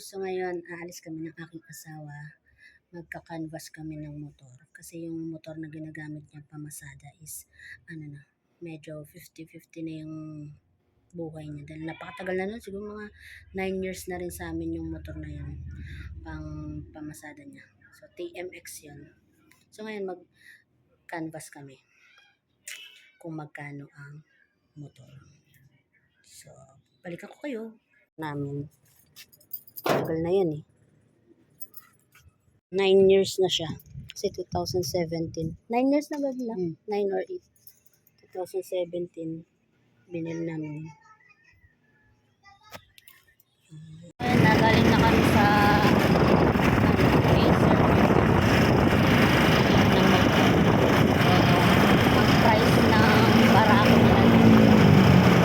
So ngayon, aalis kami ng aking asawa. Magka-canvas kami ng motor. Kasi yung motor na ginagamit niya pamasada is, medyo 50-50 na yung buhay niya. Dahil napakatagal na nun, siguro mga 9 years na rin sa amin yung motor na yun. Pang pamasada niya. So TMX yun. So ngayon, mag-canvas kami. Kung magkano ang motor. So, balikan ko kayo. Namin. Tagal na yan eh. 9 years na siya. Kasi 2017. 9 years na ba na? 9 or 8. 2017. Binili namin. Ayan, nagaling na kami sa Razer. Ang price ng Barako yan.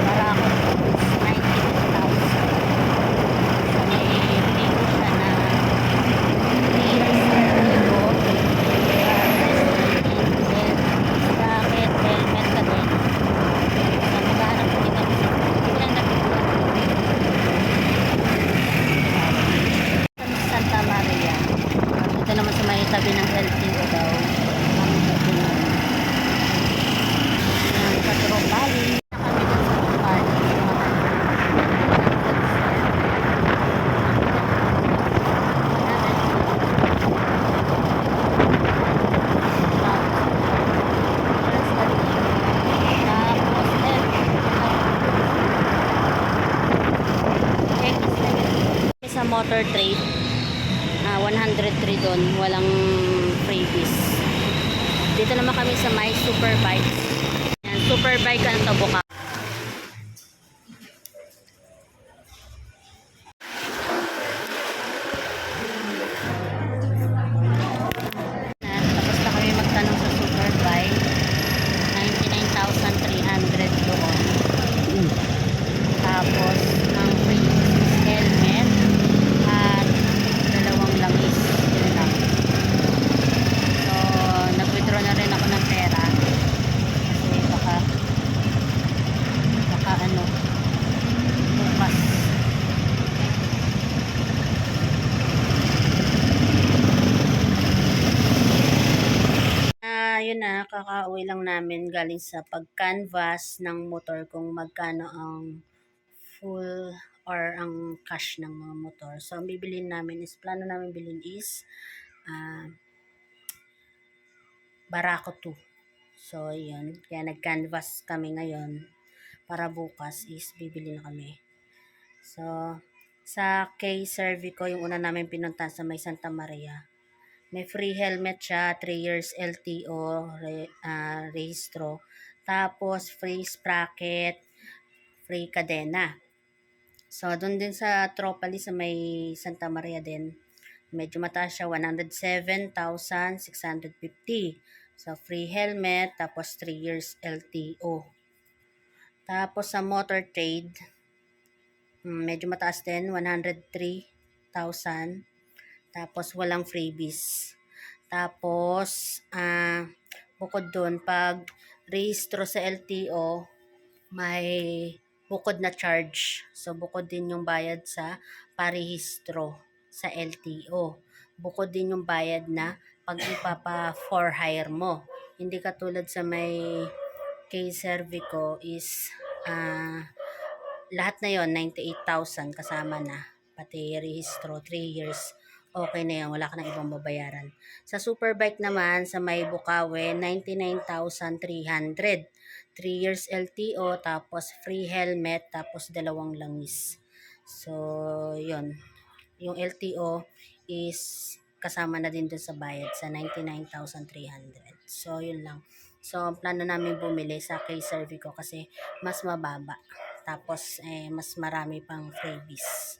Barako is 19,000. So, may ligo siya na Santa Maria. Ito naman sa may tabi ng LTO daw. Sa Tropali. Kami dun sa Tropali. Sa motor trade 103 doon, walang freebies. Dito naman kami sa may Superbike. Yan, Superbike ang tabuka. Tapos na kami magtanong sa Superbike. 99,300 doon. Tapos ang freebies is helmet at dalawang langis. Yun lang. So, nag-withdraw na rin ako ng pera. Kasi baka bukas. Yun na, kakauwi lang namin galing sa pag-canvas ng motor kung magkano ang full or ang cash ng mga motor. So, ang bibilin namin is, plano namin bilhin is Barako 2. So, yun. Kaya nag-canvas kami ngayon para bukas is bibili na kami. So, sa K-Cervico, yung una namin pinunta sa may Santa Maria. May free helmet siya, 3 years LTO, rehistro. Tapos, free sprocket, free kadena. So, doon din sa Tropali sa may Santa Maria din, medyo mataas siya, 107,650. So, free helmet, tapos 3 years LTO. Tapos, sa motor trade, medyo mataas din, 103,000. Tapos, walang freebies. Tapos, bukod doon, pag rehistro sa LTO, may bukod na charge. So, bukod din yung bayad sa parehistro sa LTO. Bukod din yung bayad na pag ipapa for hire mo. Hindi katulad sa may K-Cervico is lahat na yon 98,000 kasama na. Pati rehistro, 3 years. Okay na yan, wala ka nang ibang babayaran. Sa Superbike naman, sa may Bukawi, 99,300. 3 years LTO, tapos free helmet, tapos dalawang langis. So, yun. Yung LTO is kasama na din dun sa bayad sa 99,300. So, yun lang. So, ang plano namin bumili sa K-Cervico kasi mas mababa. Tapos, mas marami pang freebies.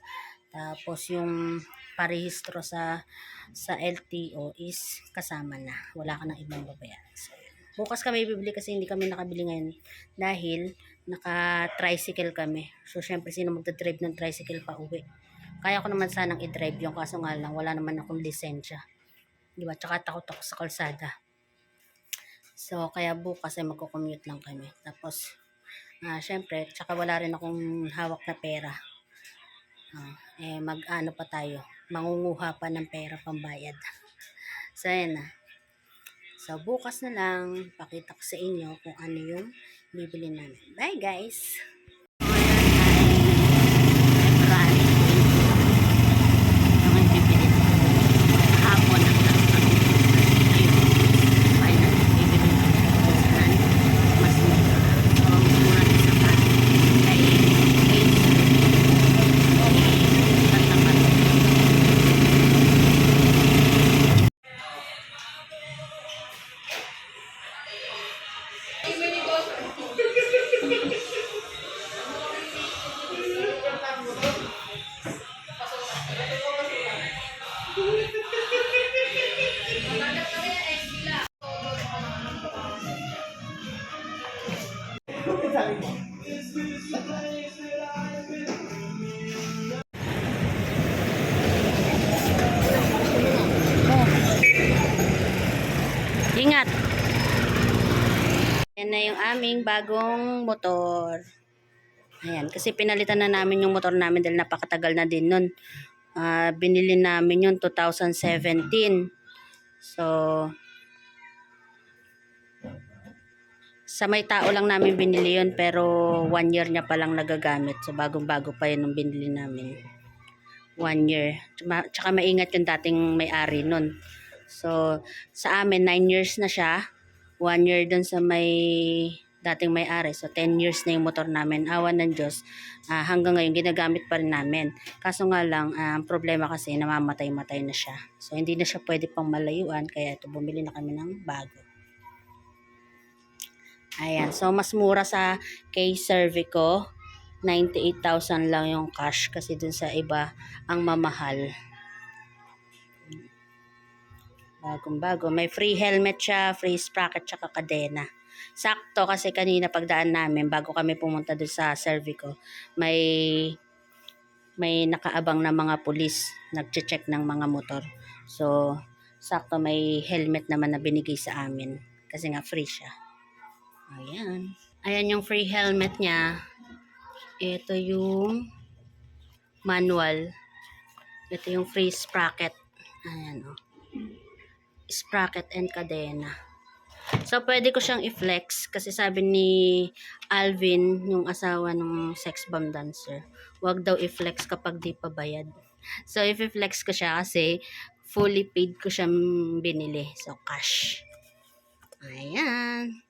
Tapos, yung parehistro sa LTO is kasama na. Wala ka nang ibang babayaran. So, bukas kami bibili kasi hindi kami nakabili ngayon dahil naka-tricycle kami. So, syempre, sino magdadrive ng tricycle pa uwi? Kaya ko naman sanang i-drive yung kaso nga lang, wala naman akong lisensya. Diba? Tsaka takot ako sa kalsada. So, kaya bukas ay magko-commute lang kami. Tapos, syempre, tsaka wala rin akong hawak na pera. Mag-ano pa tayo, mangunguha pa ng pera pambayad. So, ayan na. So, bukas na lang, pakita ko sa inyo kung ano yung bibili namin. Bye, guys! Ingat! Yan na yung aming bagong motor. Ayan, kasi pinalitan na namin yung motor namin dahil napakatagal na din nun. Binili namin yung 2017. So, sa may tao lang namin binili yun pero 1 year niya palang nagagamit. So, bagong-bago pa yun nung binili namin. 1 year. Tsaka maingat yung dating may-ari nun. So, sa amin, 9 years na siya. 1 year dun sa may dating may-ari. So, 10 years na yung motor namin. Awan ng Diyos. Hanggang ngayon, ginagamit pa rin namin. Kaso nga lang, ang problema kasi, namamatay-matay na siya. So, hindi na siya pwede pang malayuan. Kaya ito, bumili na kami ng bago. Ayan. So, mas mura sa K-Cervico. 98,000 lang yung cash. Kasi dun sa iba, ang mamahal. Bagong-bago. May free helmet siya, free sprocket, tsaka kadena. Sakto kasi kanina pagdaan namin, bago kami pumunta doon sa Cervico, may nakaabang na mga pulis, nagche-check ng mga motor. So, sakto may helmet naman na binigay sa amin. Kasi nga free siya. Ayan. Ayan yung free helmet niya. Ito yung manual. Ito yung free sprocket. Ayan o. Sprocket and kadena. So, pwede ko siyang i-flex kasi sabi ni Alvin, yung asawa ng sex bomb dancer, wag daw i-flex kapag di pa bayad. So, if i-flex ko siya kasi fully paid ko siyang binili. So, cash. Ayan.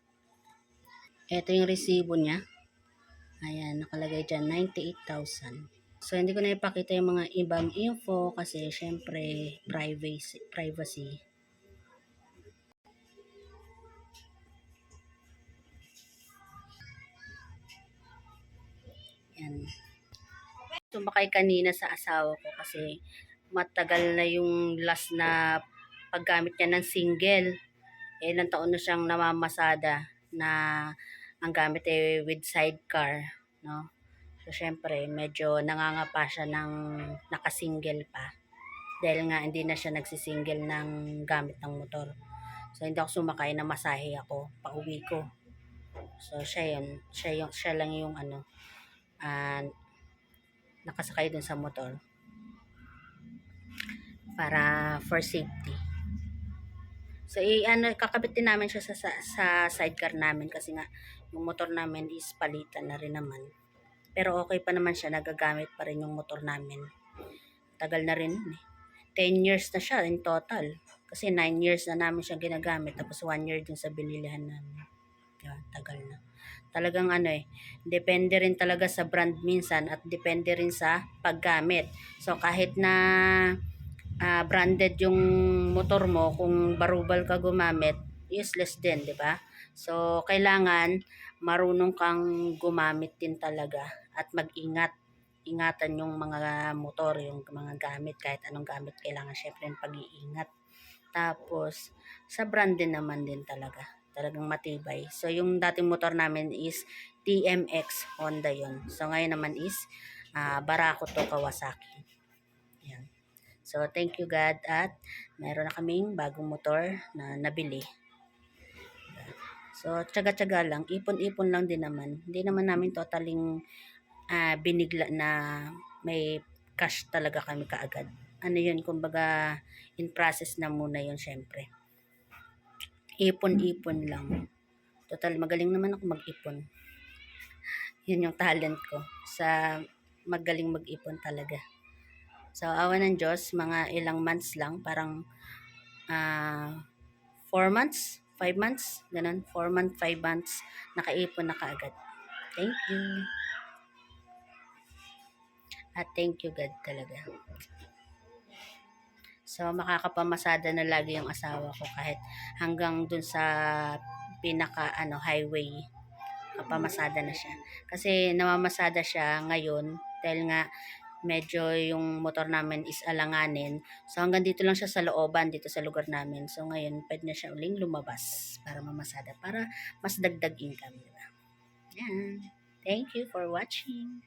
Ito yung resibo niya. Ayan, nakalagay dyan, 98,000. So, hindi ko na ipakita yung mga ibang info kasi syempre privacy. Yan. Sumakay kanina sa asawa ko kasi matagal na yung last na paggamit niya ng single. Ilang taon na siyang namamasada na ang gamit ay with sidecar, no? So, syempre, medyo nangangapa siya ng nakasingle pa. Dahil nga hindi na siya nagsisingle ng gamit ng motor. So, hindi ako sumakay, na masahe ako, pauwi ko. So, siya lang yung nakasakay dun sa motor para for safety. So, kakabit din namin siya sa sidecar namin kasi nga yung motor namin is palitan na rin naman. Pero okay pa naman siya, nagagamit pa rin yung motor namin. Tagal na rin. 10 years na siya in total. Kasi 9 years na namin siya ginagamit tapos 1 year dun sa binilihan namin. Yan, tagal na. Talagang depende rin talaga sa brand minsan at depende rin sa paggamit. So kahit na branded yung motor mo, kung barubal ka gumamit, useless din, di ba? So kailangan marunong kang gumamit din talaga at mag-ingat. Ingatan yung mga motor, yung mga gamit, kahit anong gamit, kailangan syempre ng pag-iingat. Tapos sa brand din naman din talagang matibay. So, yung dating motor namin is TMX Honda yon. So, ngayon naman is Barako to Kawasaki. Yan. So, thank you God at meron na kaming bagong motor na nabili. So, tsaga-tsaga lang. Ipon-ipon lang din naman. Hindi naman namin totaling binigla na may cash talaga kami kaagad. Ano yun, kumbaga, in process na muna yun, syempre. Ipon-ipon lang. Total, magaling naman ako mag-ipon. Yun yung talent ko. Sa magaling mag-ipon talaga. So, awa ng Diyos, mga ilang months lang, parang 4 months, 5 months, ganun, 4 months, 5 months, nakaipon na kaagad. Thank you. At thank you God talaga. So, makakapamasada na lagi yung asawa ko kahit hanggang dun sa pinaka highway, kapamasada na siya. Kasi namamasada siya ngayon dahil nga medyo yung motor namin is alanganin. So, hanggang dito lang siya sa looban, dito sa lugar namin. So, ngayon, pwede na siya uling lumabas para mamasada, para mas dagdag income, diba? Yan. Thank you for watching.